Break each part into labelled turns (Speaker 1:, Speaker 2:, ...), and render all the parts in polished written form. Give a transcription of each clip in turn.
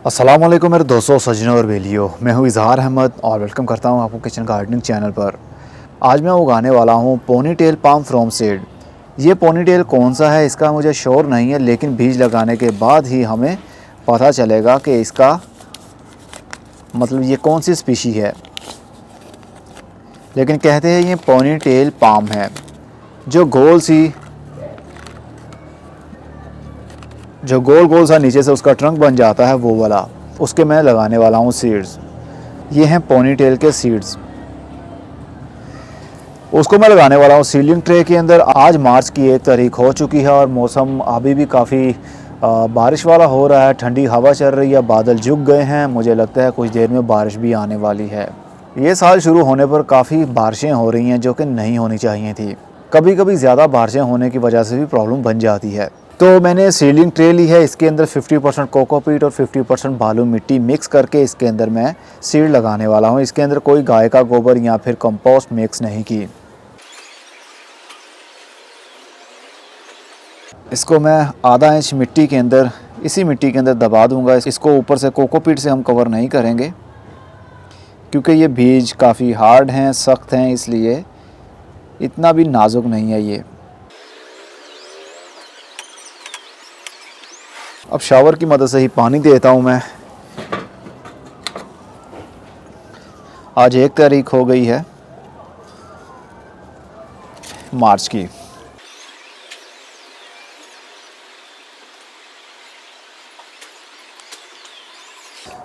Speaker 1: अस्सलाम वालेकुम मेरे दोस्तों, सज्जनों और बेलियों। मैं हूँ इज़हार अहमद और वेलकम करता हूँ आपको किचन गार्डनिंग चैनल पर। आज मैं उगाने वाला हूँ पोनीटेल पाम फ्रॉम सीड। ये पोनीटेल कौन सा है इसका मुझे श्योर नहीं है, लेकिन बीज लगाने के बाद ही हमें पता चलेगा कि इसका मतलब ये कौन सी स्पीशी है। लेकिन कहते हैं ये पोनीटेल पाम है। जो गोल गोल सा नीचे से उसका ट्रंक बन जाता है वो वाला, उसके मैं लगाने वाला हूँ सीड्स। ये हैं पोनीटेल के सीड्स, उसको मैं लगाने वाला हूँ सीलिंग ट्रे के अंदर। आज मार्च की 1 तारीख हो चुकी है और मौसम अभी भी काफ़ी बारिश वाला हो रहा है। ठंडी हवा चल रही है, बादल झुक गए हैं। मुझे लगता है कुछ देर में बारिश भी आने वाली है। ये साल शुरू होने पर काफ़ी बारिशें हो रही हैं जो कि नहीं होनी चाहिए थी। कभी कभी ज़्यादा बारिशें होने की वजह से भी प्रॉब्लम बन जाती है। तो मैंने सीलिंग ट्रे ली है, इसके अंदर 50% कोकोपीट और 50% बालू मिट्टी मिक्स करके इसके अंदर मैं सीड लगाने वाला हूँ। इसके अंदर कोई गाय का गोबर या फिर कंपोस्ट मिक्स नहीं की। इसको मैं आधा इंच मिट्टी के अंदर, इसी मिट्टी के अंदर दबा दूंगा। इसको ऊपर से कोकोपीट से हम कवर नहीं करेंगे क्योंकि ये बीज काफ़ी हार्ड हैं, सख्त हैं, इसलिए इतना भी नाजुक नहीं है ये। अब शावर की मदद से ही पानी देता हूँ मैं। आज 1 तारीख हो गई है मार्च की।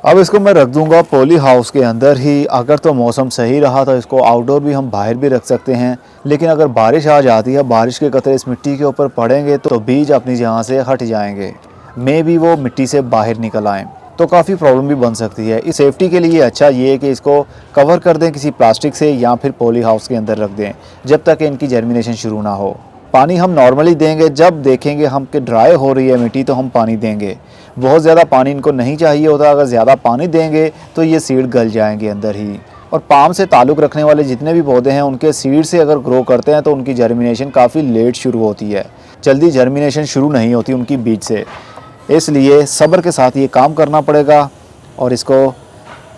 Speaker 1: अब इसको मैं रख दूंगा पॉली हाउस के अंदर ही। अगर तो मौसम सही रहा तो इसको आउटडोर भी हम बाहर भी रख सकते हैं, लेकिन अगर बारिश आ जाती है, बारिश के कतरे इस मिट्टी के ऊपर पड़ेंगे तो बीज अपनी जगह से हट जाएंगे, में भी वो मिट्टी से बाहर निकल आएँ तो काफ़ी प्रॉब्लम भी बन सकती है। इस सेफ्टी के लिए अच्छा ये है कि इसको कवर कर दें किसी प्लास्टिक से या फिर पॉली हाउस के अंदर रख दें जब तक इनकी जर्मिनेशन शुरू ना हो। पानी हम नॉर्मली देंगे, जब देखेंगे हम कि ड्राई हो रही है मिट्टी तो हम पानी देंगे। बहुत ज़्यादा पानी इनको नहीं चाहिए होता, अगर ज़्यादा पानी देंगे तो ये सीड गल जाएंगे अंदर ही। और पाम से ताल्लुक़ रखने वाले जितने भी पौधे हैं उनके सीड से अगर ग्रो करते हैं तो उनकी जर्मिनेशन काफ़ी लेट शुरू होती है, जल्दी जर्मिनेशन शुरू नहीं होती उनकी बीज से। इसलिए सब्र के साथ ये काम करना पड़ेगा और इसको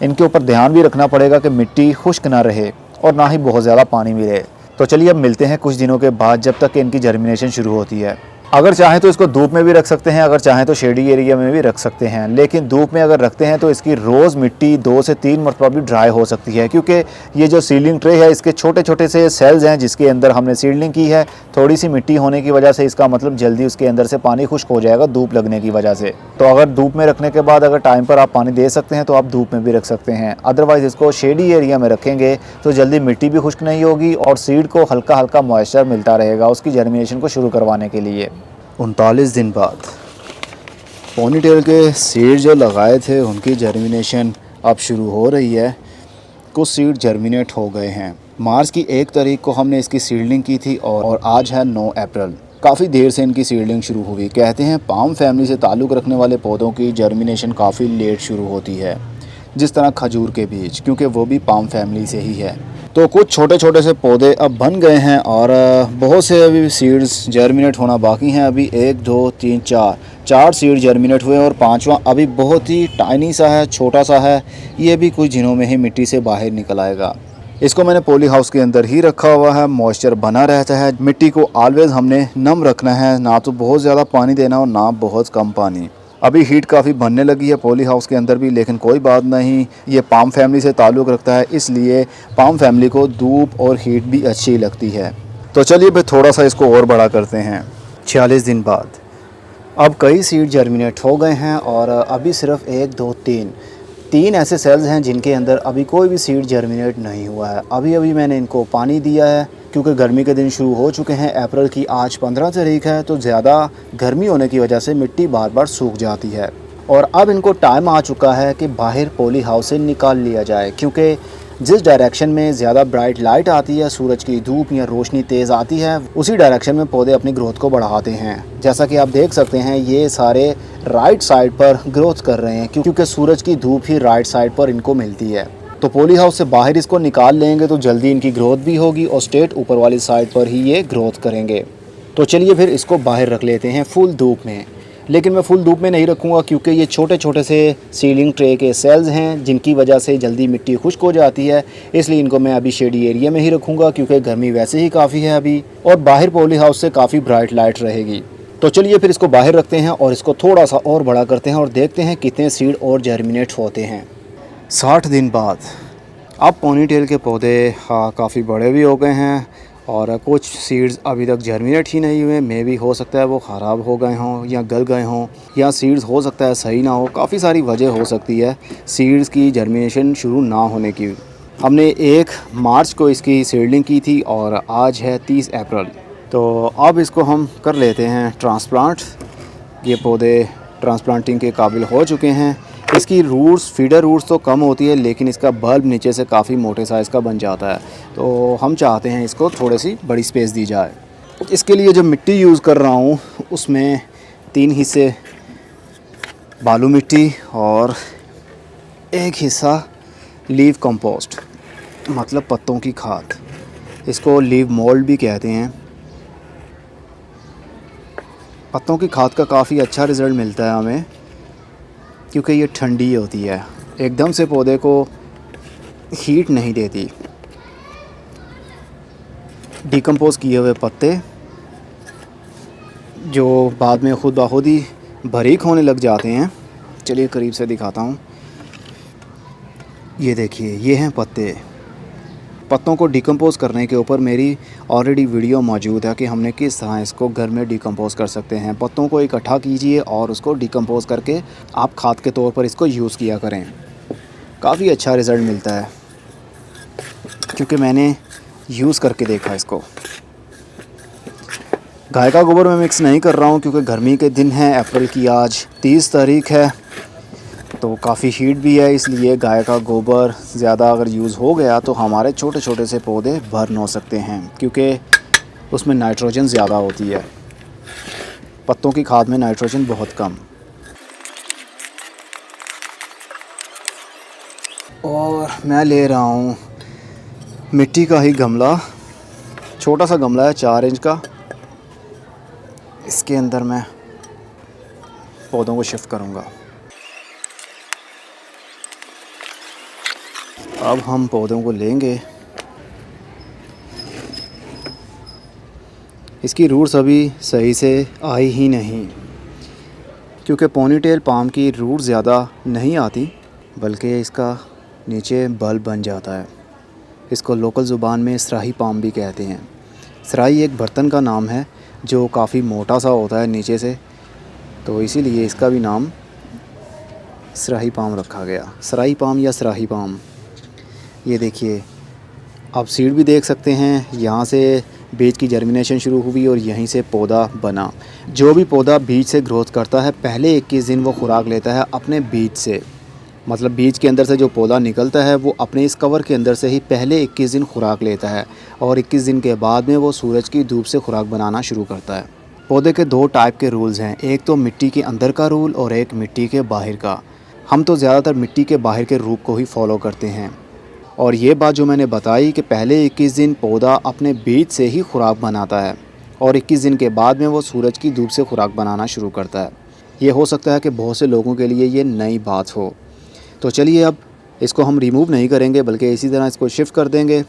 Speaker 1: इनके ऊपर ध्यान भी रखना पड़ेगा कि मिट्टी खुश्क ना रहे और ना ही बहुत ज़्यादा पानी मिले। तो चलिए अब मिलते हैं कुछ दिनों के बाद जब तक इनकी जर्मिनेशन शुरू होती है। अगर चाहें तो इसको धूप में भी रख सकते हैं, अगर चाहें तो शेडी एरिया में भी रख सकते हैं, लेकिन धूप में अगर रखते हैं तो इसकी रोज़ मिट्टी 2 से 3 मरतबा भी ड्राई हो सकती है, क्योंकि ये जो सीलिंग ट्रे है इसके छोटे छोटे से सेल्स हैं जिसके अंदर हमने सीडलिंग की है। थोड़ी सी मिट्टी होने की वजह से इसका मतलब जल्दी उसके अंदर से पानी खुश्क हो जाएगा धूप लगने की वजह से। तो अगर धूप में रखने के बाद अगर टाइम पर आप पानी दे सकते हैं तो आप धूप में भी रख सकते हैं। अदरवाइज़ इसको शेडी एरिया में रखेंगे तो जल्दी मिट्टी भी खुश्क नहीं होगी और सीड को हल्का हल्का मॉइस्चर मिलता रहेगा उसकी जर्मिनेशन को शुरू करवाने के लिए। 39 दिन बाद पोनीटेल के सीड जो लगाए थे उनकी जर्मिनेशन अब शुरू हो रही है। कुछ सीड जर्मिनेट हो गए हैं। मार्च की 1 तारीख को हमने इसकी सीडलिंग की थी और आज है 9 अप्रैल। काफ़ी देर से इनकी सीडलिंग शुरू हुई। कहते हैं पाम फैमिली से ताल्लुक़ रखने वाले पौधों की जर्मिनेशन काफ़ी लेट शुरू होती है, जिस तरह खजूर के बीज, क्योंकि वो भी पाम फैमिली से ही है। तो कुछ छोटे छोटे से पौधे अब बन गए हैं और बहुत से अभी सीड्स जर्मिनेट होना बाकी हैं। अभी 1 2 3 4 सीड जर्मिनेट हुए और 5वां अभी बहुत ही टाइनी सा है, छोटा सा है। ये भी कुछ दिनों में ही मिट्टी से बाहर निकल आएगा। इसको मैंने पॉली हाउस के अंदर ही रखा हुआ है, मॉइस्चर बना रहता है। मिट्टी को ऑलवेज हमने नम रखना है, ना तो बहुत ज़्यादा पानी देना और ना बहुत कम पानी। अभी हीट काफ़ी बनने लगी है पॉली हाउस के अंदर भी, लेकिन कोई बात नहीं, ये पाम फैमिली से ताल्लुक़ रखता है, इसलिए पाम फैमिली को धूप और हीट भी अच्छी लगती है। तो चलिए भाई थोड़ा सा इसको और बड़ा करते हैं। 46 दिन बाद अब कई सीड जर्मिनेट हो गए हैं और अभी सिर्फ 1 2 3 ऐसे सेल्स हैं जिनके अंदर अभी कोई भी सीड जर्मिनेट नहीं हुआ है। अभी अभी मैंने इनको पानी दिया है क्योंकि गर्मी के दिन शुरू हो चुके हैं। अप्रैल की आज 15 तारीख है, तो ज़्यादा गर्मी होने की वजह से मिट्टी बार बार सूख जाती है और अब इनको टाइम आ चुका है कि बाहर पॉली हाउस से निकाल लिया जाए, क्योंकि जिस डायरेक्शन में ज़्यादा ब्राइट लाइट आती है, सूरज की धूप या रोशनी तेज़ आती है, उसी डायरेक्शन में पौधे अपनी ग्रोथ को बढ़ाते हैं। जैसा कि आप देख सकते हैं ये सारे राइट साइड पर ग्रोथ कर रहे हैं क्योंकि सूरज की धूप ही राइट साइड पर इनको मिलती है। तो पॉली हाउस से बाहर इसको निकाल लेंगे तो जल्दी इनकी ग्रोथ भी होगी और स्ट्रेट ऊपर वाली साइड पर ही ये ग्रोथ करेंगे। तो चलिए फिर इसको बाहर रख लेते हैं फुल धूप में।
Speaker 2: लेकिन मैं फुल धूप में नहीं रखूँगा क्योंकि ये छोटे छोटे से सीलिंग ट्रे के सेल्स हैं जिनकी वजह से जल्दी मिट्टी खुश्क हो जाती है। इसलिए इनको मैं अभी शेडी एरिया में ही रखूँगा क्योंकि गर्मी वैसे ही काफ़ी है अभी, और बाहर पॉली हाउस से काफ़ी ब्राइट लाइट रहेगी। तो चलिए फिर इसको बाहर रखते हैं और इसको थोड़ा सा और बड़ा करते हैं और देखते हैं कितने सीड और जर्मिनेट होते हैं। 60 दिन बाद अब पोनीटेल के पौधे काफ़ी बड़े भी हो गए हैं और कुछ सीड्स अभी तक जर्मिनेट ही नहीं हुए। मे भी हो सकता है वो ख़राब हो गए हों या गल गए हों, या सीड्स हो सकता है सही ना हो। काफ़ी सारी वजह हो सकती है सीड्स की जर्मिनेशन शुरू ना होने की। हमने 1 मार्च को इसकी सीडलिंग की थी और आज है 30 अप्रैल। तो अब इसको हम कर लेते हैं ट्रांसप्लांट। ये पौधे ट्रांसप्लांटिंग के काबिल हो चुके हैं। इसकी रूट्स, फीडर रूट्स तो कम होती है लेकिन इसका बल्ब नीचे से काफ़ी मोटे साइज़ का बन जाता है। तो हम चाहते हैं इसको थोड़ी सी बड़ी स्पेस दी जाए। इसके लिए जो मिट्टी यूज़ कर रहा हूँ उसमें 3 हिस्से बालू मिट्टी और 1 हिस्सा लीव कंपोस्ट, मतलब पत्तों की खाद। इसको लीव मोल्ड भी कहते हैं। पत्तों की खाद का काफ़ी अच्छा रिज़ल्ट मिलता है हमें क्योंकि ये ठंडी होती है, एकदम से पौधे को हीट नहीं देती। डिकम्पोज किए हुए पत्ते जो बाद में खुद ब खुद ही बारीक होने लग जाते हैं। चलिए करीब से दिखाता हूँ। ये देखिए, ये हैं पत्ते। पत्तों को डिकम्पोज़ करने के ऊपर मेरी ऑलरेडी वीडियो मौजूद है कि हमने किस तरह इसको घर में डिकम्पोज़ कर सकते हैं। पत्तों को इकट्ठा कीजिए और उसको डिकम्पोज़ करके आप खाद के तौर पर इसको यूज़ किया करें। काफ़ी अच्छा रिज़ल्ट मिलता है क्योंकि मैंने यूज़ करके देखा इसको। गाय का गोबर मैं मिक्स नहीं कर रहा हूँ क्योंकि गर्मी के दिन हैं। अप्रैल की आज 30 तारीख है तो काफ़ी हीट भी है, इसलिए गाय का गोबर ज़्यादा अगर यूज़ हो गया तो हमारे छोटे छोटे से पौधे बर्न हो सकते हैं क्योंकि उसमें नाइट्रोजन ज़्यादा होती है। पत्तों की खाद में नाइट्रोजन बहुत कम। और मैं ले रहा हूँ मिट्टी का ही गमला, छोटा सा गमला है 4 इंच का। इसके अंदर मैं पौधों को शिफ्ट करूँगा। अब हम पौधों को लेंगे। इसकी रूट्स अभी सही से आई ही नहीं क्योंकि पोनीटेल पाम की रूट ज़्यादा नहीं आती, बल्कि इसका नीचे बल्ब बन जाता है। इसको लोकल ज़ुबान में सराही पाम भी कहते हैं। सराही एक बर्तन का नाम है जो काफ़ी मोटा सा होता है नीचे से, तो इसीलिए इसका भी नाम सराही पाम रखा गया। सराही पाम या सराही पाम। ये देखिए, आप सीड भी देख सकते हैं। यहाँ से बीज की जर्मिनेशन शुरू हुई और यहीं से पौधा बना। जो भी पौधा बीज से ग्रोथ करता है पहले 21 दिन वो खुराक लेता है अपने बीज से। मतलब बीज के अंदर से जो पौधा निकलता है वो अपने इस कवर के अंदर से ही पहले 21 दिन खुराक लेता है और 21 दिन के बाद में वो सूरज की धूप से खुराक बनाना शुरू करता है। पौधे के 2 टाइप के रूल्स हैं, एक तो मिट्टी के अंदर का रूल और एक मिट्टी के बाहर का। हम तो ज़्यादातर मिट्टी के बाहर के रूल को ही फॉलो करते हैं। और ये बात जो मैंने बताई कि पहले 21 दिन पौधा अपने बीज से ही खुराक बनाता है और 21 दिन के बाद में वो सूरज की धूप से खुराक बनाना शुरू करता है। ये हो सकता है कि बहुत से लोगों के लिए ये नई बात हो। तो चलिए अब इसको हम रिमूव नहीं करेंगे बल्कि इसी तरह इसको शिफ्ट कर देंगे।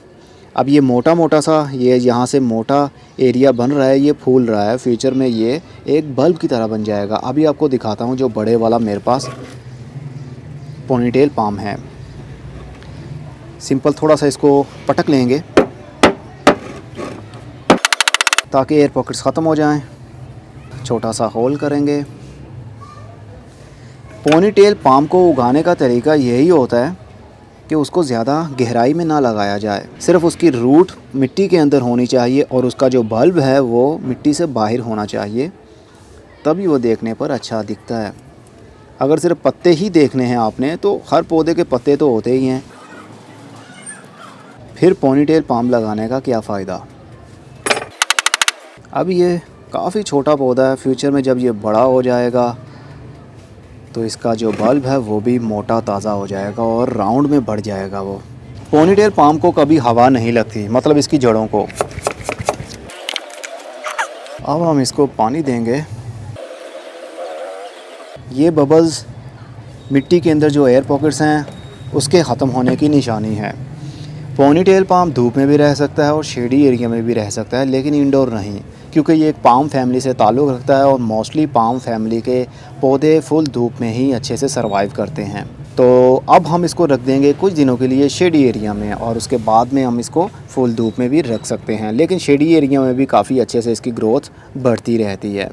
Speaker 2: अब ये मोटा मोटा सा ये यहाँ से मोटा एरिया बन रहा है, ये फूल रहा है। फ्यूचर में ये एक बल्ब की तरह बन जाएगा। अभी आपको दिखाता हूँ जो बड़े वाला मेरे पास पोनीटेल पाम है। सिंपल थोड़ा सा इसको पटक लेंगे ताकि एयर पॉकेट्स ख़त्म हो जाएं। छोटा सा होल करेंगे। पोनीटेल पाम को उगाने का तरीका यही होता है कि उसको ज़्यादा गहराई में ना लगाया जाए। सिर्फ उसकी रूट मिट्टी के अंदर होनी चाहिए और उसका जो बल्ब है वो मिट्टी से बाहर होना चाहिए, तभी वो देखने पर अच्छा दिखता है। अगर सिर्फ पत्ते ही देखने हैं आपने तो हर पौधे के पत्ते तो होते ही हैं, फिर पोनीटेल पाम लगाने का क्या फ़ायदा। अब ये काफ़ी छोटा पौधा है। फ्यूचर में जब ये बड़ा हो जाएगा तो इसका जो बल्ब है वो भी मोटा ताज़ा हो जाएगा और राउंड में बढ़ जाएगा। वो पोनीटेल पाम को कभी हवा नहीं लगती, मतलब इसकी जड़ों को। अब हम इसको पानी देंगे। ये बबल्स मिट्टी के अंदर जो एयर पॉकेट्स हैं उसके ख़त्म होने की निशानी है। पोनीटेल पाम धूप में भी रह सकता है और शेडी एरिया में भी रह सकता है, लेकिन इंडोर नहीं, क्योंकि ये एक पाम फैमिली से ताल्लुक़ रखता है और मोस्टली पाम फैमिली के पौधे फुल धूप में ही अच्छे से सर्वाइव करते हैं। तो अब हम इसको रख देंगे कुछ दिनों के लिए शेडी एरिया में, और उसके बाद में हम इसको फुल धूप में भी रख सकते हैं, लेकिन शेडी एरिया में भी काफ़ी अच्छे से इसकी ग्रोथ बढ़ती रहती है।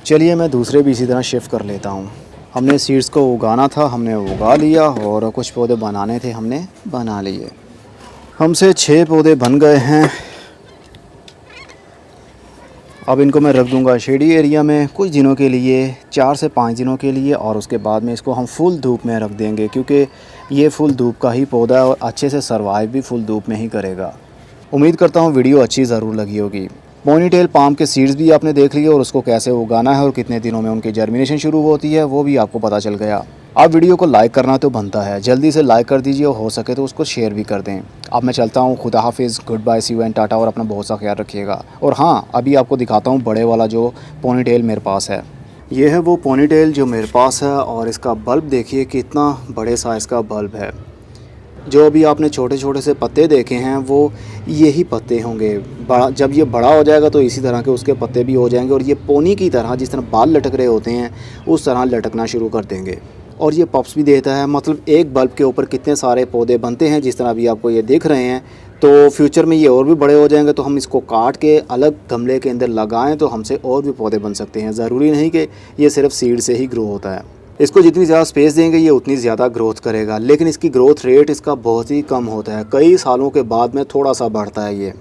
Speaker 2: चलिए मैं दूसरे भी इसी तरह शिफ्ट कर लेता हूँ। हमने सीड्स को उगाना था, हमने उगा लिया, और कुछ पौधे बनाने थे, हमने बना लिए। हमसे 6 पौधे बन गए हैं। अब इनको मैं रख दूंगा शेडी एरिया में कुछ दिनों के लिए, 4 से 5 दिनों के लिए, और उसके बाद में इसको हम फुल धूप में रख देंगे, क्योंकि ये फुल धूप का ही पौधा है और अच्छे से सर्वाइव भी फुल धूप में ही करेगा। उम्मीद करता हूँ वीडियो अच्छी ज़रूर लगी होगी। पोनीटेल पाम के सीड्स भी आपने देख लिए और उसको कैसे उगाना है और कितने दिनों में उनकी जर्मिनेशन शुरू होती है वो भी आपको पता चल गया। अब वीडियो को लाइक करना तो बनता है, जल्दी से लाइक कर दीजिए और हो सके तो उसको शेयर भी कर दें। अब मैं चलता हूँ, खुदा हाफिज़, goodbye, see you and tata, और अपना बहुत सा ख्याल रखिएगा। और हाँ, अभी आपको दिखाता हूँ बड़े वाला जो पोनीटेल मेरे पास है। ये है वो पोनीटेल जो मेरे पास है, और इसका बल्ब देखिए कितना बड़े साइज़ का बल्ब है। जो अभी आपने छोटे छोटे से पत्ते देखे हैं वो यही पत्ते होंगे। जब ये बड़ा हो जाएगा तो इसी तरह के उसके पत्ते भी हो जाएंगे, और ये पोनी की तरह जिस तरह बाल लटक रहे होते हैं उस तरह लटकना शुरू कर देंगे। और ये पप्स भी देता है, मतलब एक बल्ब के ऊपर कितने सारे पौधे बनते हैं जिस तरह अभी आपको ये देख रहे हैं। तो फ्यूचर में ये और भी बड़े हो जाएंगे, तो हम इसको काट के अलग गमले के अंदर लगाएं तो हमसे और भी पौधे बन सकते हैं। ज़रूरी नहीं कि ये सिर्फ सीड से ही ग्रो होता है। इसको जितनी ज़्यादा स्पेस देंगे ये उतनी ज़्यादा ग्रोथ करेगा, लेकिन इसकी ग्रोथ रेट इसका बहुत ही कम होता है। कई सालों के बाद में थोड़ा सा बढ़ता है। ये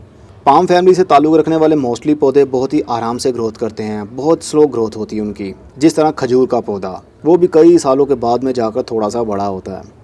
Speaker 2: पाम फैमिली से ताल्लुक़ रखने वाले मोस्टली पौधे बहुत ही आराम से ग्रोथ करते हैं, बहुत स्लो ग्रोथ होती है उनकी। जिस तरह खजूर का पौधा, वो भी कई सालों के बाद में जाकर थोड़ा सा बड़ा होता है।